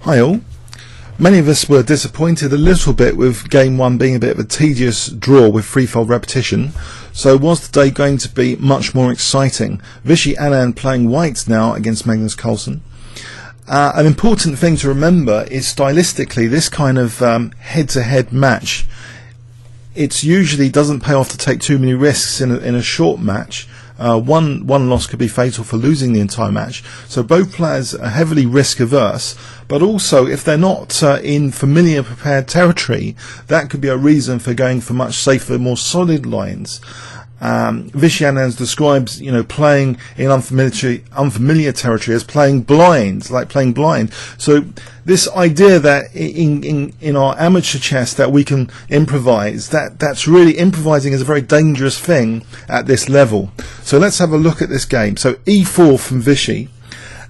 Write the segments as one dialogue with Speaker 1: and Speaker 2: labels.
Speaker 1: Hi all. Many of us were disappointed a little bit with game one being a bit of a tedious draw with threefold repetition. So was today going to be much more exciting? Vishy Anand playing white now against Magnus Carlsen. An important thing to remember is stylistically this kind of head-to-head match, it usually doesn't pay off to take too many risks in a short match. One loss could be fatal for losing the entire match. So both players are heavily risk averse, but also if they're not in familiar prepared territory, that could be a reason for going for much safer, more solid lines. Vishy Anand describes, playing in unfamiliar territory as playing blind, like playing blind. So this idea that in our amateur chess that we can improvise, that's really improvising is a very dangerous thing at this level. So let's have a look at this game. So e4 from Vishy.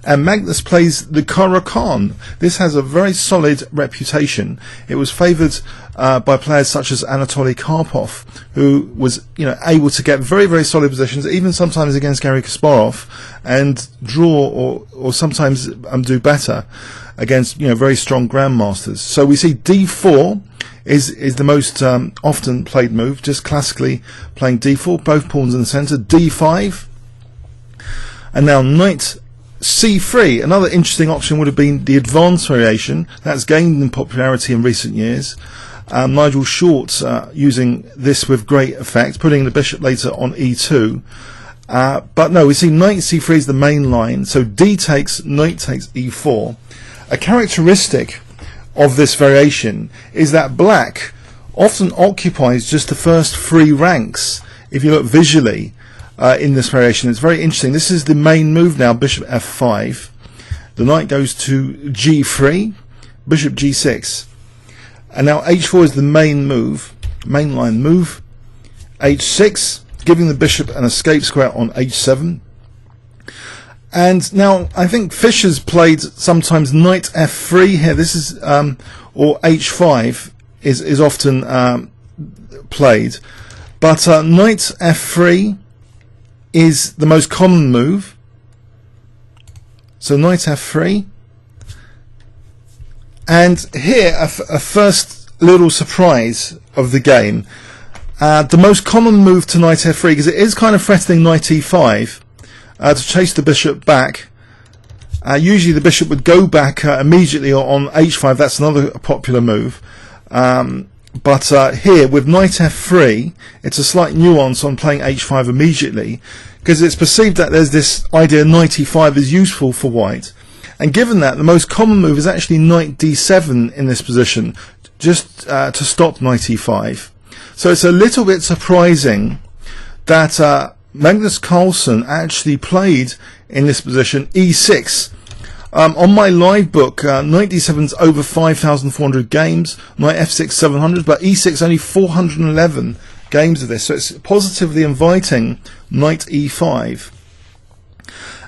Speaker 1: And Magnus plays the Caro-Kann. This has a very solid reputation. It was favoured by players such as Anatoly Karpov, who was able to get very, very solid positions, even sometimes against Garry Kasparov, and draw or sometimes do better against very strong grandmasters. So we see d4 is the most often played move, just classically playing d4, both pawns in the centre, d5, and now knight c3. Another interesting option would have been the advanced variation that's gained in popularity in recent years. Nigel Short using this with great effect, putting the bishop later on e2. But no, we see knight c3 is the main line, so d takes, knight takes e4. A characteristic of this variation is that black often occupies just the first three ranks. If you look visually in this variation, it's very interesting. This is the main move now, bishop f5. The knight goes to g3, bishop g6. And now h4 is the main move, mainline move. h6, giving the bishop an escape square on h7. And now I think Fischer's played sometimes knight f3 here. This is or h5 is often played, but knight f3 is the most common move. So knight f3, and here a first little surprise of the game. The most common move to knight f3, because it is kind of threatening knight e5 to chase the bishop back. Usually the bishop would go back immediately on h5. That's another popular move. But here with knight f3, it's a slight nuance on playing h5 immediately, because it's perceived that there's this idea knight e5 is useful for white. And given that, the most common move is actually knight d7 in this position, just to stop knight e5. So it's a little bit surprising that Magnus Carlsen actually played in this position e6. On my live book, knight d7 is over 5,400 games, knight f6 700, but e6 only 411 games of this. So it's positively inviting knight e5.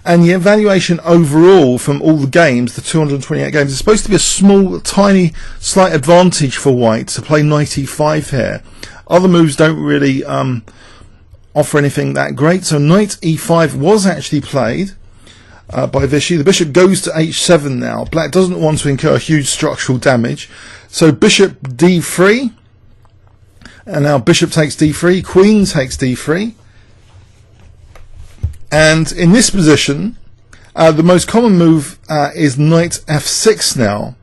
Speaker 1: And the evaluation overall from all the games, the 228 games, is supposed to be a small, tiny, slight advantage for white to play knight e5 here. Other moves don't really offer anything that great. So knight e5 was actually played by Vishy. The bishop goes to h7 now. Black doesn't want to incur huge structural damage. So bishop d3. And now bishop takes d3. Queen takes d3. And in this position, the most common move is knight f6 now.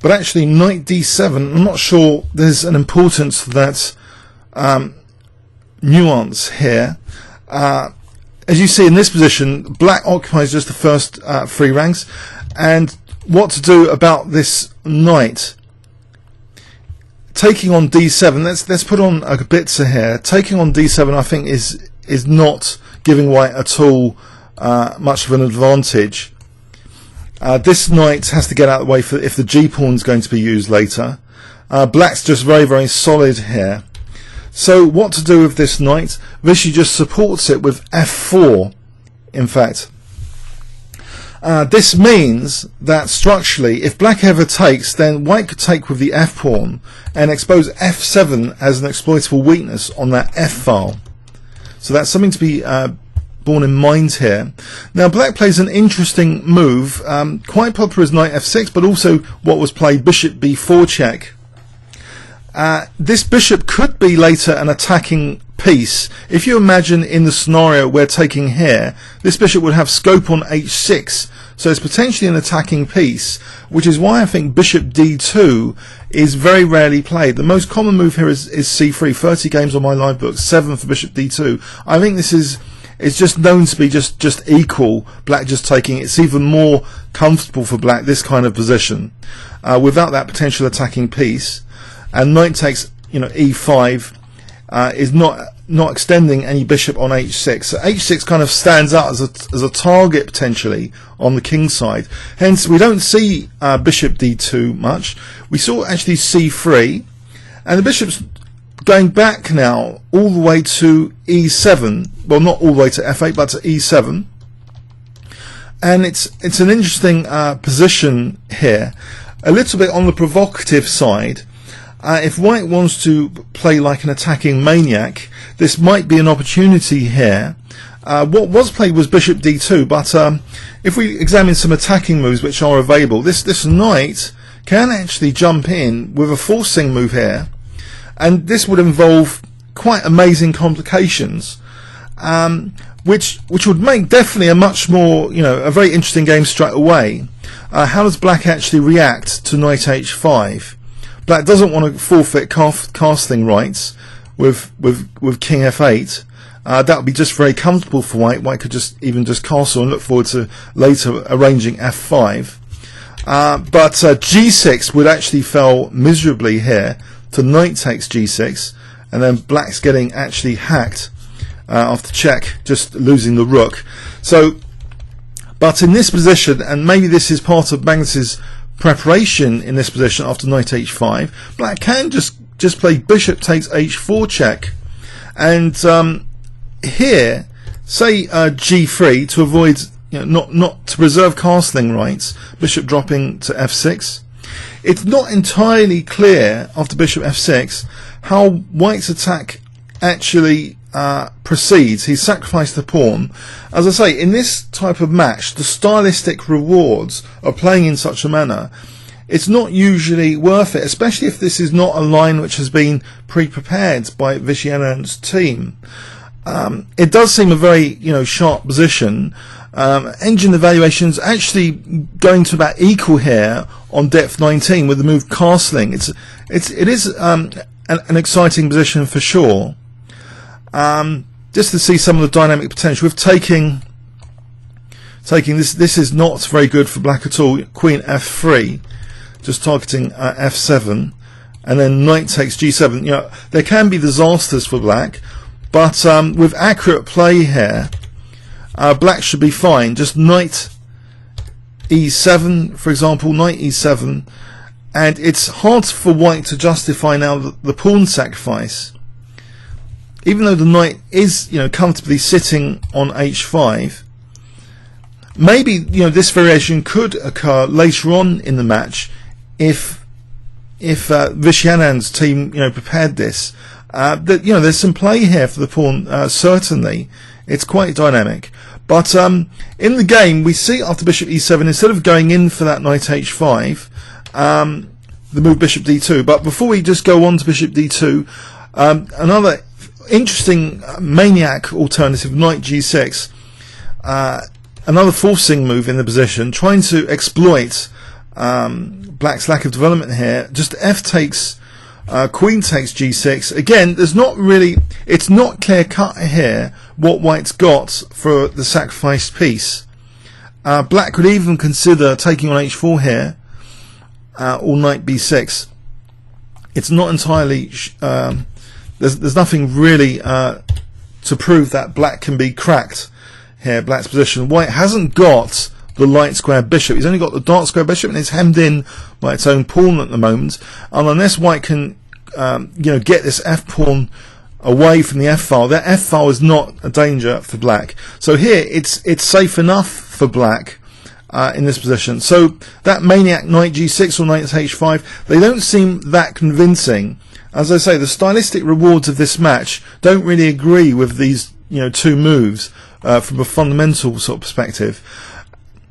Speaker 1: But actually knight d7, I'm not sure there's an importance to that nuance here. As you see in this position, black occupies just the first three ranks. And what to do about this knight? Taking on d7, let's put on a blitzer here. Taking on d7 I think is not giving white at all much of an advantage. This knight has to get out of the way for if the g-pawn is going to be used later. Black's just very, very solid here. So what to do with this knight? Vishy just supports it with f4, in fact. This means that structurally, if black ever takes, then white could take with the f-pawn and expose f7 as an exploitable weakness on that f-file. So that's something to be borne in mind here. Now black plays an interesting move, quite popular as knight f6, but also what was played, bishop b4 check. This bishop could be later an attacking piece. If you imagine in the scenario we're taking here, this bishop would have scope on h6, so it's potentially an attacking piece, which is why I think bishop d2 is very rarely played. The most common move here is c3. 30 games on my live book, 7 for bishop d2. I think this is just known to be just equal, black just taking. It's even more comfortable for black, this kind of position, without that potential attacking piece. And knight takes, e5 is not extending any bishop on h6. So h6 kind of stands out as a target potentially on the king side. Hence we don't see bishop d2 much. We saw actually c3, and the bishop's going back now all the way to e7. Well, not all the way to f8, but to e7. And it's an interesting position here, a little bit on the provocative side. If white wants to play like an attacking maniac, this might be an opportunity here. What was played was bishop d2, but if we examine some attacking moves which are available, this knight can actually jump in with a forcing move here, and this would involve quite amazing complications, which would make definitely a much more, a very interesting game straight away. How does black actually react to knight h5? Black doesn't want to forfeit casting rights with king f8. That would be just very comfortable for white. White could even just castle and look forward to later arranging f5. But g6 would actually fail miserably here to knight takes g6, and then black's getting actually hacked after check, just losing the rook. So, but in this position, and maybe this is part of Magnus's preparation in this position after knight h5, black can just play bishop takes h4 check, and here say g3 to avoid, not to preserve castling rights, bishop dropping to f6. It's not entirely clear after bishop f6 how white's attack actually proceeds. He's sacrificed the pawn. As I say, in this type of match, the stylistic rewards of playing in such a manner, it's not usually worth it, especially if this is not a line which has been pre-prepared by Vishy Anand's team. It does seem a very sharp position. Engine evaluations actually going to about equal here on depth 19 with the move castling. It is an exciting position for sure. Just to see some of the dynamic potential with taking this is not very good for black at all. Queen f3, just targeting f7, and then knight takes g7. There can be disasters for black, but with accurate play here, black should be fine. Just knight e7, for example, knight e7, and it's hard for white to justify now the pawn sacrifice. Even though the knight is, comfortably sitting on h5, maybe, this variation could occur later on in the match if Vishy Anand's team, prepared this. There's some play here for the pawn, certainly. It's quite dynamic. But in the game, we see after bishop e7, instead of going in for that knight h5, the move bishop d2. But before we just go on to bishop d2, another interesting maniac alternative, knight g6, another forcing move in the position, trying to exploit black's lack of development here. Just f takes, queen takes g6. Again, it's not clear cut here what white's got for the sacrificed piece. Black could even consider taking on h4 here, or knight b6. It's not entirely there's nothing really to prove that black can be cracked here, black's position. White hasn't got the light square bishop. He's only got the dark square bishop, and it's hemmed in by its own pawn at the moment. And unless white can get this f pawn away from the f file, that f file is not a danger for black. So here it's safe enough for black in this position. So that maniac knight g6 or knight h5, they don't seem that convincing. As I say, the stylistic rewards of this match don't really agree with these two moves. from a fundamental sort of perspective.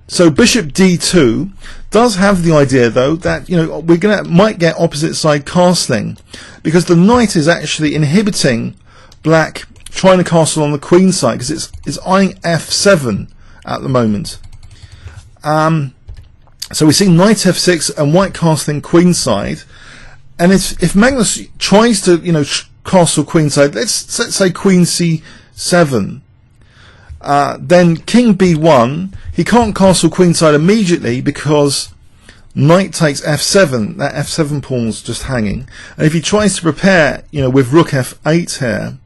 Speaker 1: So bishop d2 does have the idea, though, that we might get opposite side castling, because the knight is actually inhibiting black trying to castle on the queen side, because it's eyeing f7 at the moment. So we see knight f6 and white castling queen side, and if Magnus tries to castle queen side, let's say queen c7. Then king b1, he can't castle queenside immediately because knight takes f7. That f7 pawn's just hanging. And if he tries to prepare, with rook f8 here,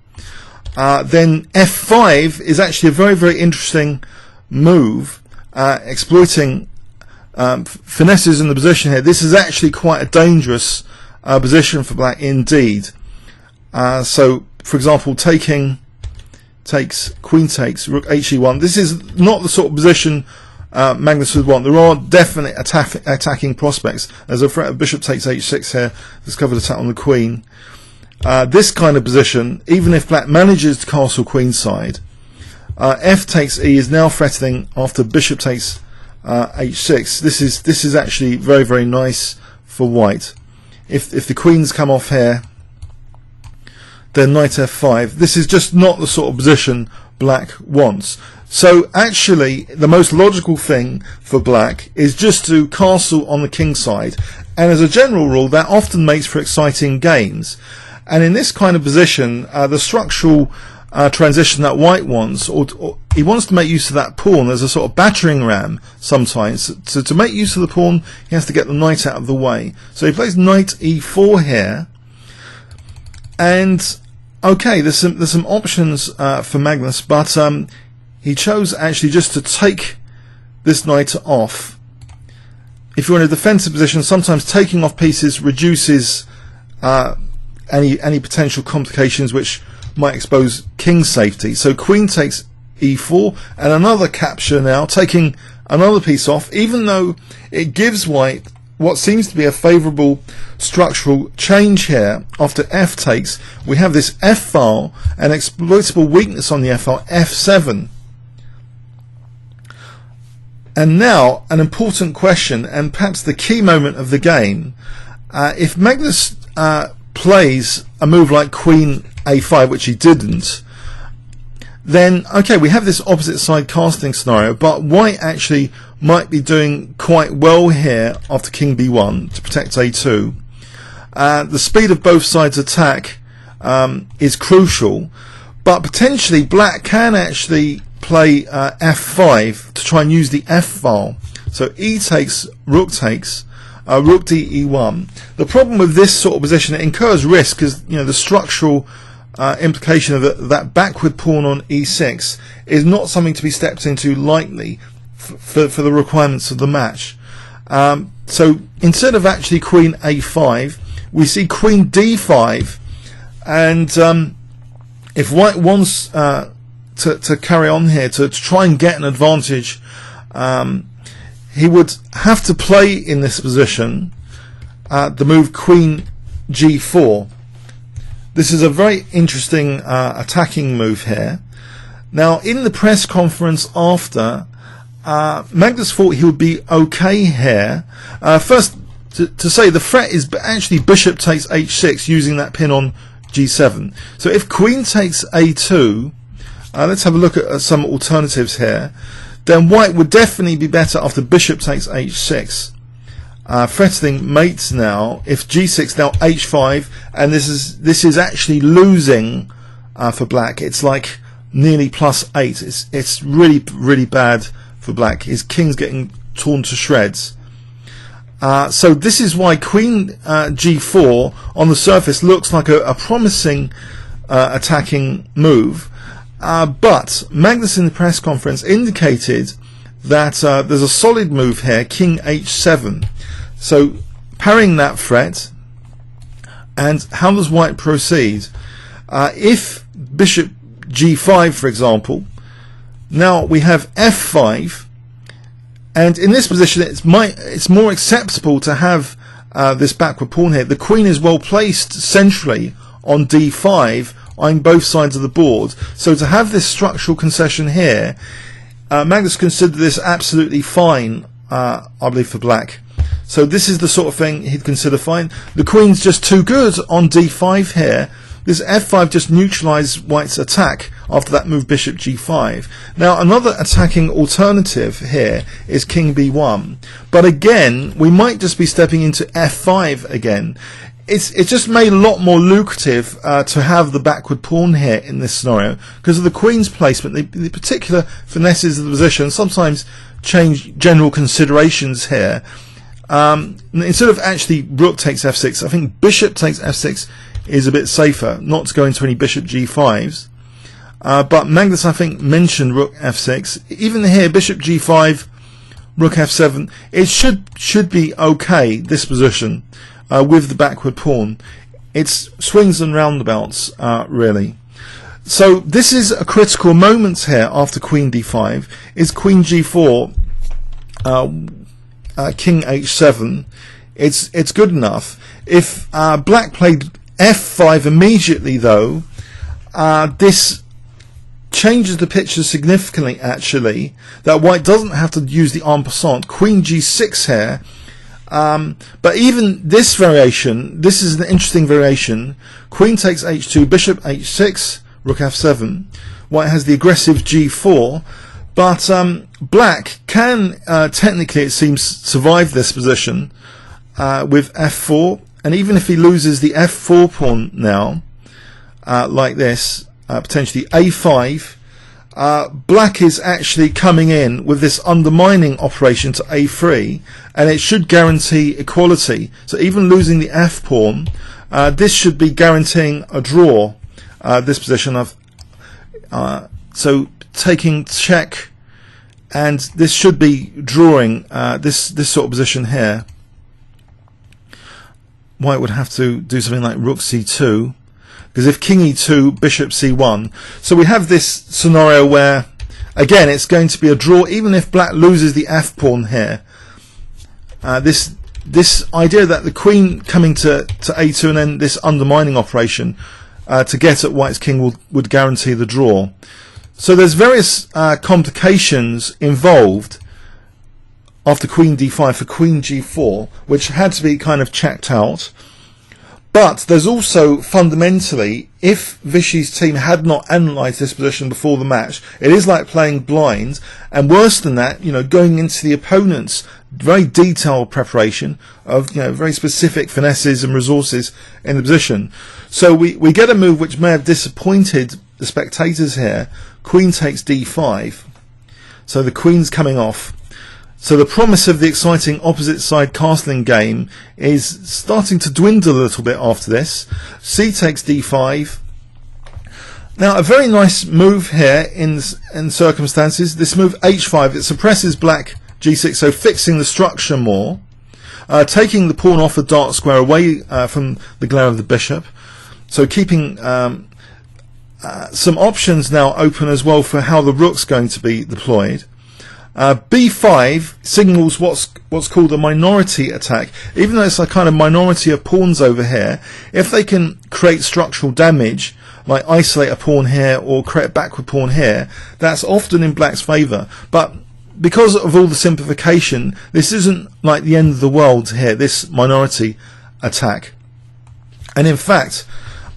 Speaker 1: then f5 is actually a very, very interesting move, exploiting finesses in the position here. This is actually quite a dangerous position for black indeed. So, for example, queen takes, rook he1. This is not the sort of position Magnus would want. There are definite attacking prospects. There's a threat of bishop takes h6 here, discovered attack on the queen. This kind of position, even if black manages to castle queenside, f takes e is now threatening after bishop takes h6. This is actually very, very nice for white. If the queens come off here, then knight f5. This is just not the sort of position black wants. So actually the most logical thing for black is just to castle on the king side, and as a general rule that often makes for exciting games. And in this kind of position, the structural transition that white wants, or he wants to make use of that pawn as a sort of battering ram sometimes. So to make use of the pawn, he has to get the knight out of the way. So he plays knight e4 here, and okay, there's some options for Magnus, but he chose actually just to take this knight off. If you're in a defensive position, sometimes taking off pieces reduces any potential complications which might expose king safety. So queen takes e4, and another capture now, taking another piece off, even though it gives white what seems to be a favourable structural change here. After f takes, we have this f file, an exploitable weakness on the f file, f7. And now an important question, and perhaps the key moment of the game. If Magnus plays a move like queen a5, which he didn't, then okay, we have this opposite side casting scenario, but white actually might be doing quite well here after king b1 to protect a2. The speed of both sides' attack is crucial, but potentially black can actually play f5 to try and use the f file. So e takes, rook d e1. The problem with this sort of position, it incurs risk, because the structural implication of that backward pawn on e6 is not something to be stepped into lightly for the requirements of the match. So instead of actually queen a5, we see queen d5, and if white wants to carry on here, to try and get an advantage, he would have to play in this position the move queen g4. This is a very interesting attacking move here. Now, in the press conference after, Magnus thought he would be okay here. First, to say the threat is actually bishop takes h6 using that pin on g7. So if queen takes a2, let's have a look at some alternatives here. Then white would definitely be better after bishop takes h6. Threatening mates now. If g6, now h5, and this is actually losing for black. It's like nearly +8. It's really, really bad for black. His king's getting torn to shreds. So this is why queen g4 on the surface looks like a promising attacking move. But Magnus in the press conference indicated that there's a solid move here, king h7. So parrying that threat, and how does white proceed? If bishop g5, for example, now we have f5, and in this position it's more acceptable to have this backward pawn here. The queen is well placed centrally on d5 eyeing both sides of the board. So to have this structural concession here, Magnus considered this absolutely fine, I believe, for black. So this is the sort of thing he'd consider fine. The queen's just too good on d5 here. This f5 just neutralised white's attack after that move bishop g5. Now another attacking alternative here is king b1. But again, we might just be stepping into f5 again. It's just made a lot more lucrative to have the backward pawn here in this scenario because of the queen's placement, the particular finesses of the position, sometimes change general considerations here. Instead of actually rook takes f6, I think bishop takes f6 is a bit safer, not to go into any bishop g5s. But Magnus, I think, mentioned rook f6. Even here, bishop g5, rook f7, it should be okay, this position, with the backward pawn. It's swings and roundabouts, really. So this is a critical moment here after queen d5, is queen g4, king h7. It's good enough. If black played f5 immediately, though, this changes the picture significantly, actually, that white doesn't have to use the en passant. Queen g6 here. But even this variation, this is an interesting variation. Queen takes h2, bishop h6, rook f7. White has the aggressive g4. But black can, technically it seems, survive this position with f4. And even if he loses the f4 pawn now, like this, potentially a5, black is actually coming in with this undermining operation to a3, and it should guarantee equality. So even losing the f pawn, this should be guaranteeing a draw, this position of so taking check, and this should be drawing this sort of position here. White would have to do something like rook c2, because if king e2, bishop c1. So we have this scenario where, again, it's going to be a draw even if black loses the f pawn here. This idea that the queen coming to a2 and then this undermining operation to get at white's king would guarantee the draw. So there's various complications involved after queen d5 for queen g4, which had to be kind of checked out. But there's also, fundamentally, if Vishy's team had not analysed this position before the match, it is like playing blind, and worse than that, going into the opponent's very detailed preparation of, very specific finesses and resources in the position. So we get a move which may have disappointed the spectators here. Queen takes d5. So the queen's coming off. So the promise of the exciting opposite side castling game is starting to dwindle a little bit after this. C takes d5. Now a very nice move here in circumstances. This move h5, it suppresses black g6, so fixing the structure more. Taking the pawn off a dark square away from the glare of the bishop. So keeping some options now open as well for how the rook's going to be deployed. B5 signals what's called a minority attack. Even though it's a kind of minority of pawns over here, if they can create structural damage, like isolate a pawn here or create a backward pawn here, that's often in black's favour. But because of all the simplification, this isn't like the end of the world here, this minority attack. And in fact,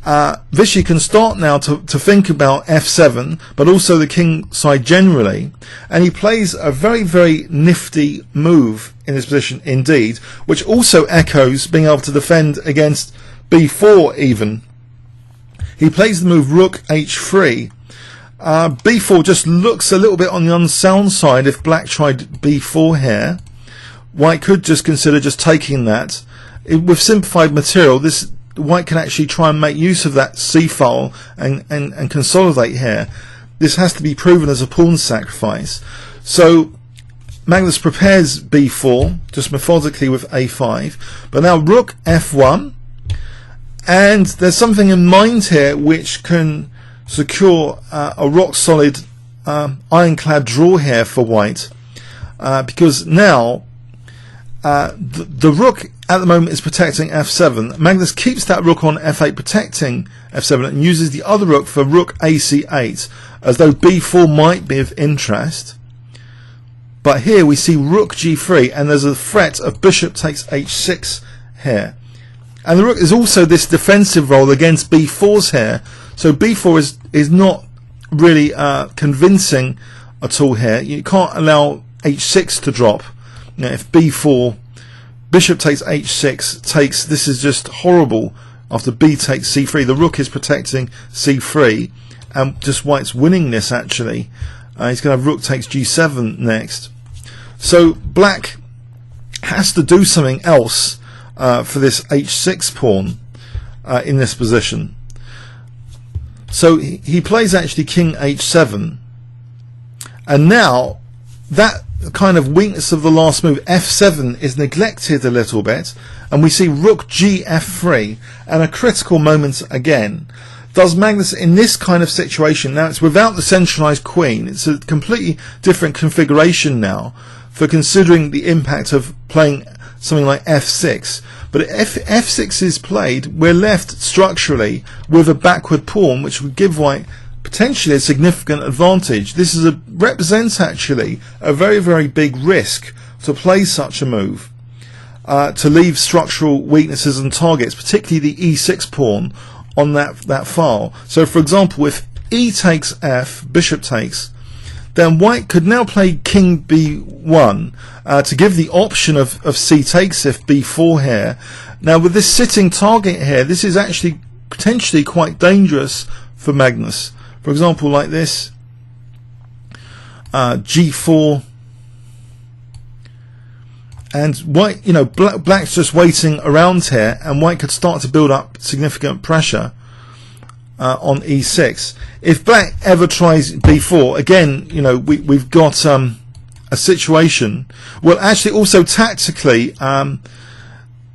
Speaker 1: Vishy can start now to think about f7, but also the king side generally, and he plays a very, very nifty move in this position indeed, which also echoes being able to defend against b4 even. He plays the move rook h3. b4 just looks a little bit on the unsound side if black tried b4 here. White could just consider just taking that. With simplified material, white can actually try and make use of that c file and consolidate here. This has to be proven as a pawn sacrifice. So Magnus prepares b4 just methodically with a5, but now rook f1, and there's something in mind here which can secure a rock solid ironclad draw here for white, because now the rook at the moment is protecting f7. Magnus keeps that rook on f8 protecting f7 and uses the other rook for rook ac8, as though b4 might be of interest. But here we see rook g3 and there's a threat of bishop takes h6 here. And the rook is also this defensive role against b4's here, so b4 is not really convincing at all here. You can't allow h6 to drop. You know, if b4, bishop takes h6 takes, this is just horrible. After b takes c3, the rook is protecting c3, and just white's winning this actually. He's going to have rook takes g7 next. So black has to do something else for this h6 pawn in this position. So he plays actually king h7, and now that kind of weakness of the last move, f7, is neglected a little bit, and we see rook gf3, and a critical moment again. Does Magnus, in this kind of situation, now it's without the centralized queen, it's a completely different configuration now for considering the impact of playing something like f6. But if f6 is played, we're left structurally with a backward pawn, which would give white potentially a significant advantage. This represents actually a very, very big risk to play such a move, to leave structural weaknesses and targets, particularly the e6 pawn on that file. So for example, if e takes f, bishop takes, then white could now play king b1 to give the option of c takes if b4 here. Now with this sitting target here, this is actually potentially quite dangerous for Magnus. For example, like this, g4, and white, you know, black's just waiting around here, and white could start to build up significant pressure on e6. If black ever tries b4 again, you know, we've got a situation. Well, actually, also tactically,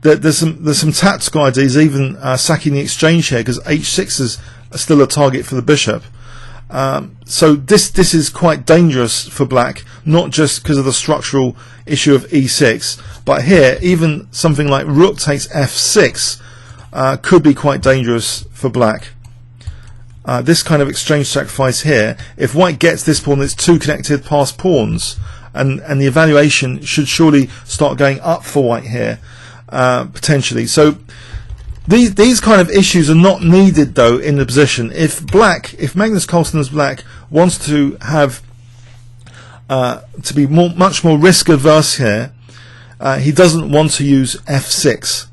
Speaker 1: there's some tactical ideas, even sacking the exchange here, because h6 is still a target for the bishop. So this is quite dangerous for black, not just because of the structural issue of e6, but here even something like rook takes f6 could be quite dangerous for black. This kind of exchange sacrifice here, if white gets this pawn, it's two connected passed pawns, and the evaluation should surely start going up for white here, potentially. So these kind of issues are not needed though in the position. If Magnus Carlsen's black wants to have to be much more risk averse here, he doesn't want to use f6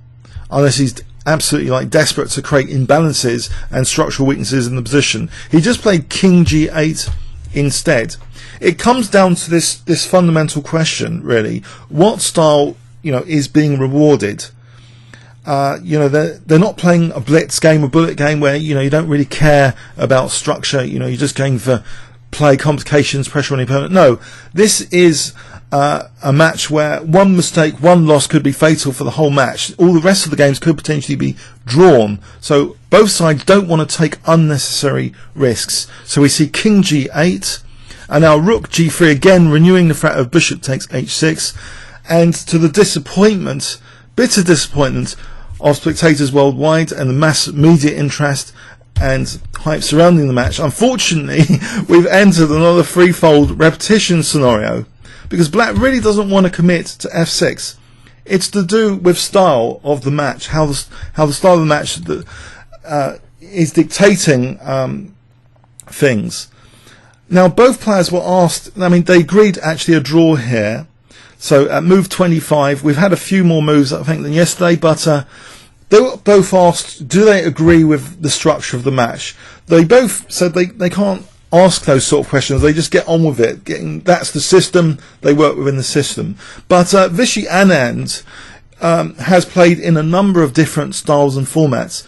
Speaker 1: unless he's absolutely like desperate to create imbalances and structural weaknesses in the position. He just played king g8 instead. It comes down to this fundamental question, really: what style, you know, is being rewarded? You know, they're not playing a blitz game, a bullet game where, you know, you don't really care about structure. You know, you're just going for play, complications, pressure on the opponent. No, this is a match where one mistake, one loss could be fatal for the whole match. All the rest of the games could potentially be drawn. So both sides don't want to take unnecessary risks. So we see king g8, and now rook g3, again renewing the threat of bishop takes h6, and to the disappointment, bitter disappointment of spectators worldwide and the mass media interest and hype surrounding the match, unfortunately we've entered another threefold repetition scenario, because black really doesn't want to commit to f6. It's to do with style of the match, how the style of the match is dictating things. Now both players were asked, I mean, they agreed actually a draw here. So at move 25, we've had a few more moves, I think, than yesterday, but they were both asked, do they agree with the structure of the match? They both said they can't ask those sort of questions, they just get on with it. That's the system, they work within the system. But Vishy Anand has played in a number of different styles and formats.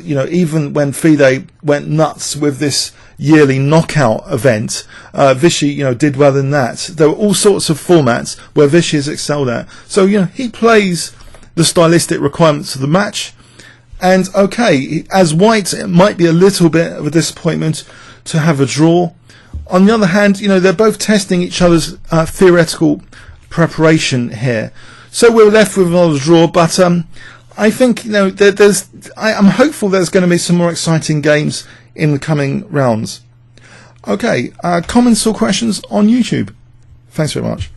Speaker 1: You know, even when FIDE went nuts with this yearly knockout event, Vishy, you know, did well in that. There were all sorts of formats where Vishy has excelled at. So, you know, he plays the stylistic requirements of the match. And okay, as white, it might be a little bit of a disappointment to have a draw. On the other hand, you know, they're both testing each other's theoretical preparation here. So we're left with another draw, but I think, you know, I'm hopeful there's going to be some more exciting games in the coming rounds. Okay, comments or questions on YouTube? Thanks very much.